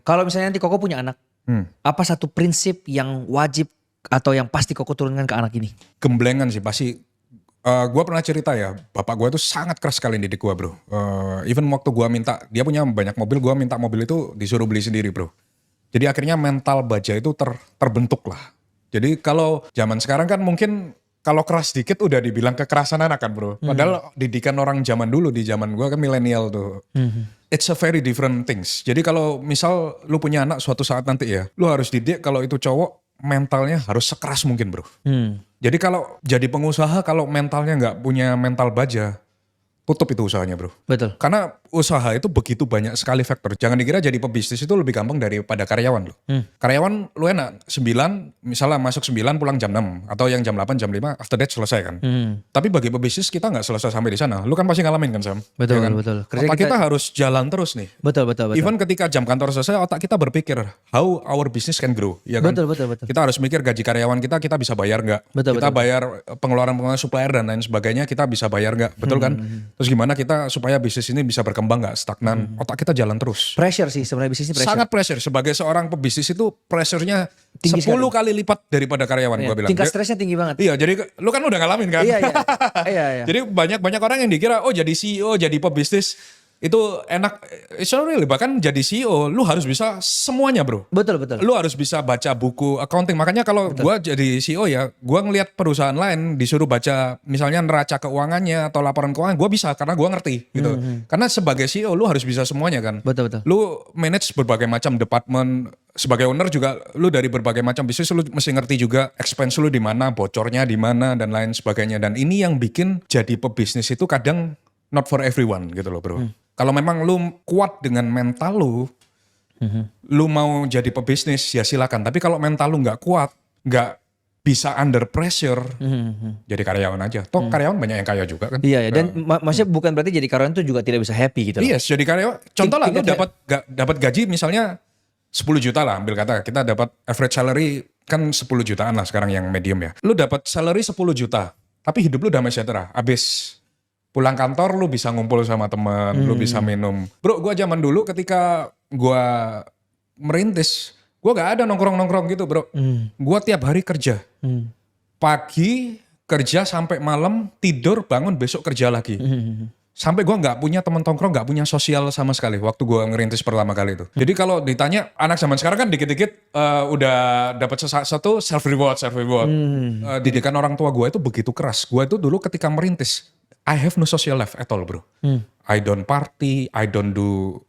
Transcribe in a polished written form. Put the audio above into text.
Kalau misalnya nanti Koko punya anak, apa satu prinsip yang wajib atau yang pasti Koko turunkan ke anak ini? Gemblengan sih pasti. Gue pernah cerita ya, bapak gue tuh sangat keras sekali didik gue bro. Even waktu gue minta, dia punya banyak mobil, gue minta mobil itu disuruh beli sendiri bro. Jadi akhirnya mental baja itu terbentuk lah. Jadi kalau zaman sekarang kan mungkin kalau keras dikit udah dibilang kekerasan anak kan bro. Padahal didikan orang zaman dulu, di zaman gue kan milenial tuh. It's a very different things. Jadi kalau misal lu punya anak suatu saat nanti ya, lu harus didik kalau itu cowok mentalnya harus sekeras mungkin bro. Jadi kalau jadi pengusaha kalau mentalnya nggak punya mental baja, tutup itu usahanya bro. Betul. Karena usaha itu begitu banyak sekali faktor. Jangan dikira jadi pebisnis itu lebih gampang daripada karyawan loh. Karyawan lu enak 9, misalnya masuk 9 pulang jam 6. Atau yang jam 8, jam 5, after that selesai kan. Tapi bagi pebisnis kita nggak selesai sampai di sana. Lu kan pasti ngalamin kan Sam? Betul, Ya kan? betul. Otak kita harus jalan terus nih. Betul. Even ketika jam kantor selesai, otak kita berpikir how our business can grow. Ya kan? Betul. Kita harus mikir gaji karyawan kita bisa bayar nggak? Kita bayar pengeluaran supplier dan lain sebagainya, kita bisa bayar nggak? Betul kan? Terus gimana kita supaya bisnis ini bisa berkembang nggak stagnan? Otak kita jalan terus. Pressure sih sebenarnya bisnis ini pressure. Sangat pressure. Sebagai seorang pebisnis itu pressure-nya Tinggi 10 kali lipat daripada karyawan gue bilang. Tingkat stresnya tinggi banget. Iya, jadi lu kan udah ngalamin kan? Iya. Jadi banyak orang yang dikira oh jadi CEO, jadi pebisnis itu enak. It's not really. Bahkan jadi CEO lu harus bisa semuanya bro. Betul. Lu harus bisa baca buku accounting. Makanya kalau gue jadi CEO ya, gue ngelihat perusahaan lain disuruh baca misalnya neraca keuangannya atau laporan keuangan, gue bisa karena gue ngerti gitu. Karena sebagai CEO lu harus bisa semuanya kan. Betul. Lu manage berbagai macam departemen. Sebagai owner juga lu dari berbagai macam bisnis lu mesti ngerti juga expense lu di mana, bocornya di mana dan lain sebagainya. Dan ini yang bikin jadi pebisnis itu kadang not for everyone gitu loh bro. Kalau memang lu kuat dengan mental lu mau jadi pebisnis ya silakan. Tapi kalau mental lu nggak kuat, nggak bisa under pressure, jadi karyawan aja. Toh karyawan banyak yang kaya juga kan. Iya. Dan maksudnya bukan berarti jadi karyawan itu juga tidak bisa happy gitu. Iya, jadi karyawan. Contoh lah lu dapat gaji misalnya 10 juta lah, ambil kata kita dapat average salary kan 10 jutaan lah sekarang yang medium ya. Lu dapat salary 10 juta, tapi hidup lu damai sejahtera. Abis pulang kantor lu bisa ngumpul sama teman, lu bisa minum. Bro, gua zaman dulu ketika gua merintis, gua gak ada nongkrong-nongkrong gitu bro. Gua tiap hari kerja. Pagi kerja sampai malam, tidur, bangun, besok kerja lagi. Sampai gue nggak punya teman tongkrong, nggak punya sosial sama sekali waktu gue ngerintis pertama kali itu. Jadi kalau ditanya anak zaman sekarang kan dikit-dikit udah dapat sesuatu self reward. Didikan orang tua gue itu begitu keras. Gue itu dulu ketika merintis, I have no social life at all bro. I don't party, I don't do